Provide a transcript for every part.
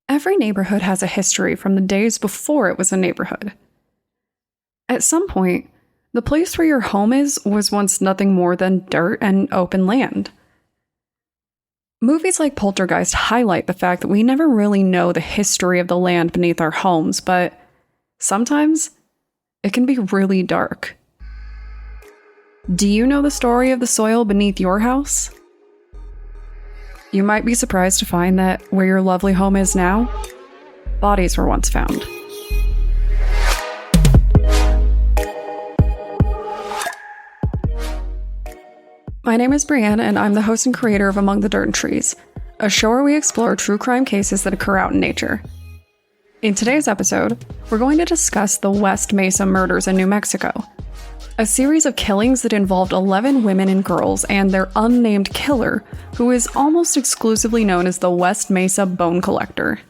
Every neighborhood has a history from the days before it was a neighborhood. At some point, the place where your home is was once nothing more than dirt and open land. Movies like Poltergeist highlight the fact that we never really know the history of the land beneath our homes, but sometimes it can be really dark. Do you know the story of the soil beneath your house? You might be surprised to find that where your lovely home is now, bodies were once found. My name is Brianna, and I'm the host and creator of Among the Dirt and Trees, a show where we explore true crime cases that occur out in nature. In today's episode, we're going to discuss the West Mesa murders in New Mexico, a series of killings that involved 11 women and girls and their unnamed killer, who is almost exclusively known as the West Mesa Bone Collector.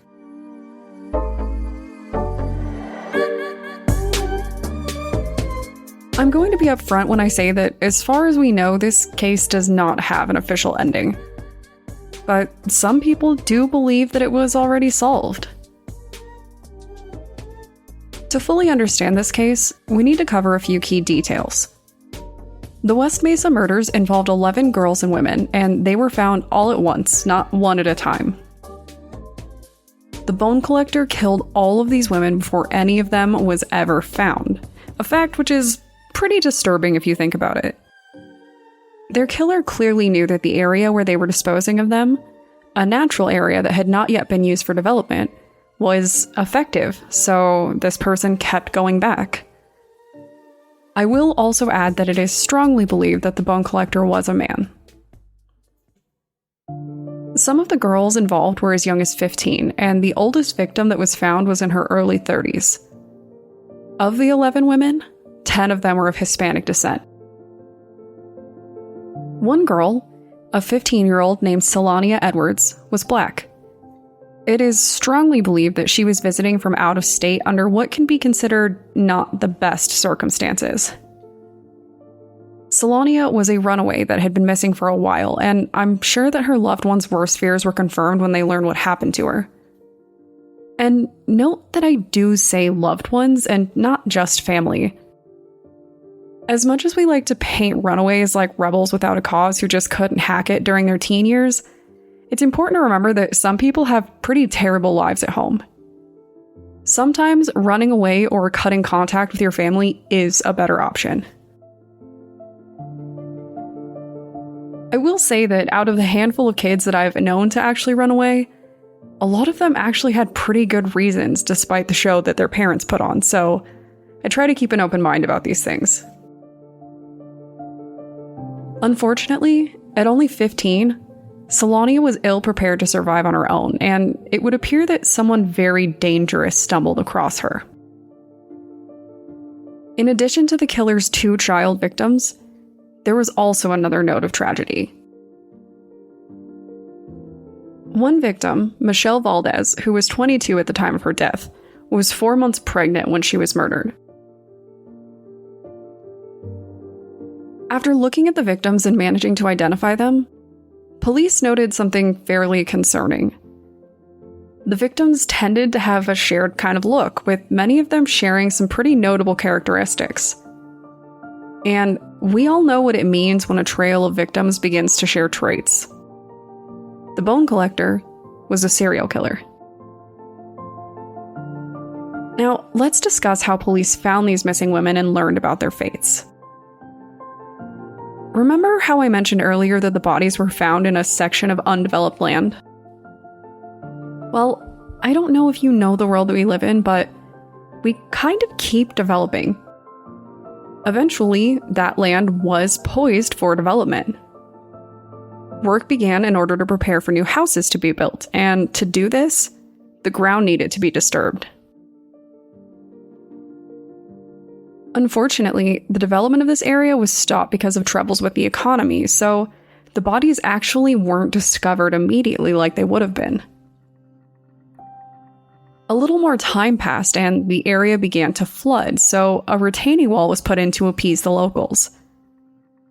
I'm going to be upfront when I say that, as far as we know, this case does not have an official ending. But some people do believe that it was already solved. To fully understand this case, we need to cover a few key details. The West Mesa murders involved 11 girls and women, and they were found all at once, not one at a time. The bone collector killed all of these women before any of them was ever found, a fact which is pretty disturbing if you think about it. Their killer clearly knew that the area where they were disposing of them, a natural area that had not yet been used for development, was effective, so this person kept going back. I will also add that it is strongly believed that the bone collector was a man. Some of the girls involved were as young as 15, and the oldest victim that was found was in her early 30s. Of the 11 women, 10 of them were of Hispanic descent. One girl, a 15-year-old named Selania Edwards, was black. It is strongly believed that she was visiting from out of state under what can be considered not the best circumstances. Selania was a runaway that had been missing for a while, and I'm sure that her loved ones' worst fears were confirmed when they learned what happened to her. And note that I do say loved ones and not just family. As much as we like to paint runaways like rebels without a cause who just couldn't hack it during their teen years, it's important to remember that some people have pretty terrible lives at home. Sometimes running away or cutting contact with your family is a better option. I will say that out of the handful of kids that I've known to actually run away, a lot of them actually had pretty good reasons despite the show that their parents put on, so I try to keep an open mind about these things. Unfortunately, at only 15, Selania was ill-prepared to survive on her own, and it would appear that someone very dangerous stumbled across her. In addition to the killer's 2 child victims, there was also another note of tragedy. One victim, Michelle Valdez, who was 22 at the time of her death, was 4 months pregnant when she was murdered. After looking at the victims and managing to identify them, police noted something fairly concerning. The victims tended to have a shared kind of look, with many of them sharing some pretty notable characteristics. And we all know what it means when a trail of victims begins to share traits. The bone collector was a serial killer. Now, let's discuss how police found these missing women and learned about their fates. Remember how I mentioned earlier that the bodies were found in a section of undeveloped land? Well, I don't know if you know the world that we live in, but we kind of keep developing. Eventually, that land was poised for development. Work began in order to prepare for new houses to be built, and to do this, the ground needed to be disturbed. Unfortunately, the development of this area was stopped because of troubles with the economy, so the bodies actually weren't discovered immediately like they would have been. A little more time passed and the area began to flood, so a retaining wall was put in to appease the locals.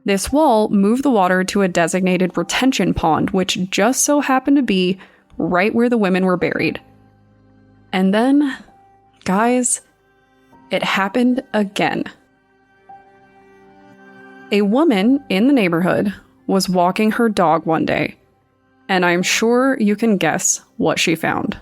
This wall moved the water to a designated retention pond, which just so happened to be right where the women were buried, And then, guys, it happened again. A woman in the neighborhood was walking her dog one day, and I'm sure you can guess what she found.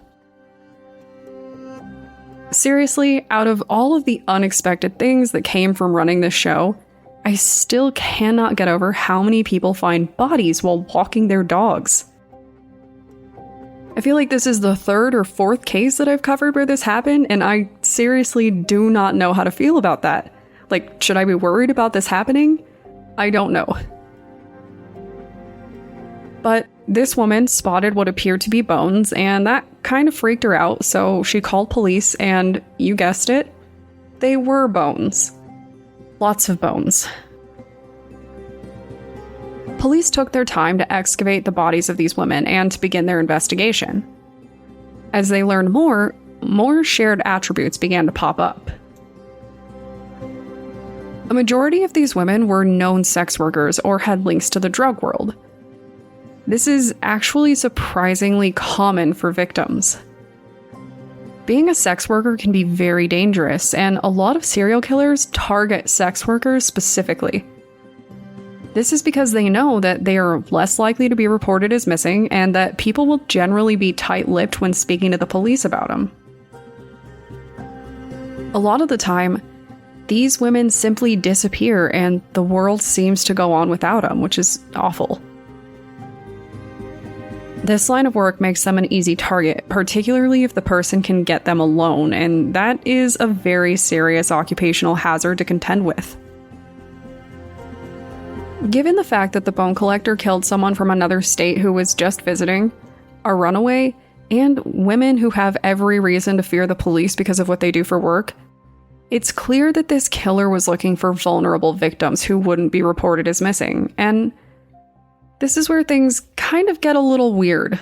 Seriously, out of all of the unexpected things that came from running this show, I still cannot get over how many people find bodies while walking their dogs. I feel like this is the third or fourth case that I've covered where this happened, and I seriously do not know how to feel about that. Like, should I be worried about this happening? I don't know. But this woman spotted what appeared to be bones, and that kind of freaked her out, so she called police, and you guessed it, they were bones. Lots of bones. Police took their time to excavate the bodies of these women and to begin their investigation. As they learned more shared attributes began to pop up. A majority of these women were known sex workers or had links to the drug world. This is actually surprisingly common for victims. Being a sex worker can be very dangerous, and a lot of serial killers target sex workers specifically. This is because they know that they are less likely to be reported as missing, and that people will generally be tight-lipped when speaking to the police about them. A lot of the time, these women simply disappear, and the world seems to go on without them, which is awful. This line of work makes them an easy target, particularly if the person can get them alone, and that is a very serious occupational hazard to contend with. Given the fact that the bone collector killed someone from another state who was just visiting, a runaway, and women who have every reason to fear the police because of what they do for work, it's clear that this killer was looking for vulnerable victims who wouldn't be reported as missing, and this is where things kind of get a little weird.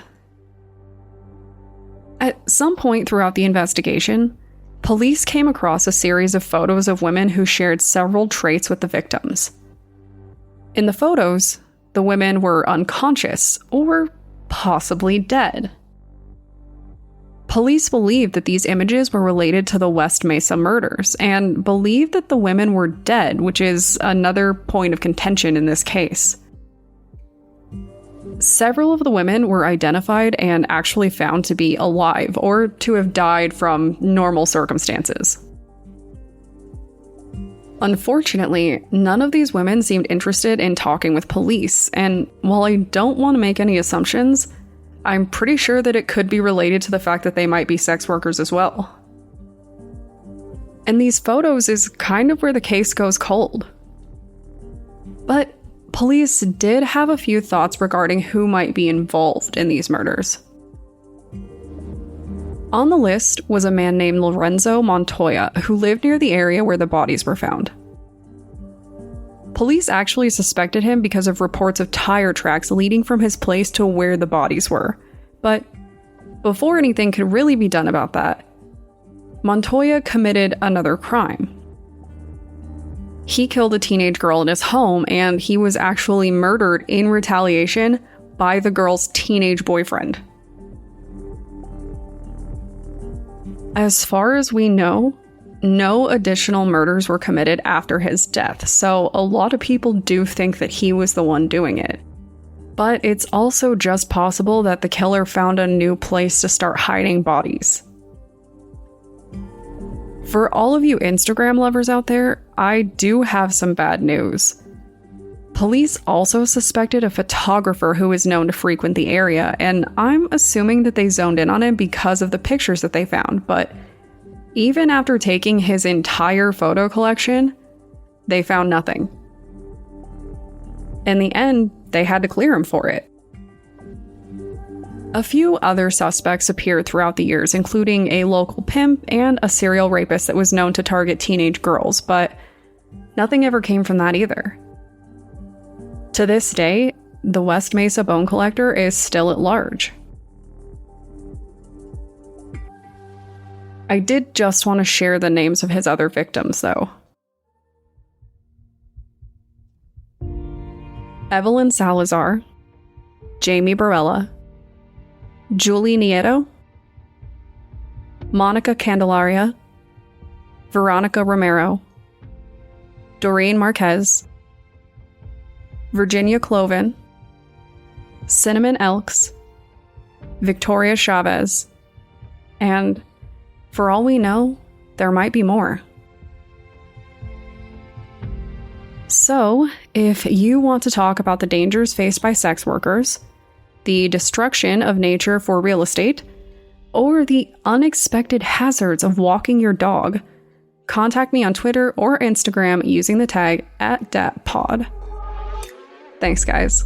At some point throughout the investigation, police came across a series of photos of women who shared several traits with the victims. In the photos, the women were unconscious or possibly dead. Police believed that these images were related to the West Mesa murders and believed that the women were dead, which is another point of contention in this case. Several of the women were identified and actually found to be alive or to have died from normal circumstances. Unfortunately, none of these women seemed interested in talking with police, and while I don't want to make any assumptions, I'm pretty sure that it could be related to the fact that they might be sex workers as well. And these photos is kind of where the case goes cold. But police did have a few thoughts regarding who might be involved in these murders. On the list was a man named Lorenzo Montoya, who lived near the area where the bodies were found. Police actually suspected him because of reports of tire tracks leading from his place to where the bodies were. But before anything could really be done about that, Montoya committed another crime. He killed a teenage girl in his home, and he was actually murdered in retaliation by the girl's teenage boyfriend. As far as we know, no additional murders were committed after his death, so a lot of people do think that he was the one doing it. But it's also just possible that the killer found a new place to start hiding bodies. For all of you Instagram lovers out there, I do have some bad news. Police also suspected a photographer who is known to frequent the area, and I'm assuming that they zoned in on him because of the pictures that they found, but even after taking his entire photo collection, they found nothing. In the end, they had to clear him for it. A few other suspects appeared throughout the years, including a local pimp and a serial rapist that was known to target teenage girls, but nothing ever came from that either. To this day, the West Mesa bone collector is still at large. I did just want to share the names of his other victims, though. Evelyn Salazar, Jamie Barella, Julie Nieto, Monica Candelaria, Veronica Romero, Doreen Marquez, Virginia Cloven, Cinnamon Elks, Victoria Chavez, and for all we know, there might be more. So, if you want to talk about the dangers faced by sex workers, the destruction of nature for real estate, or the unexpected hazards of walking your dog, contact me on Twitter or Instagram using the tag @DatPod. Thanks, guys.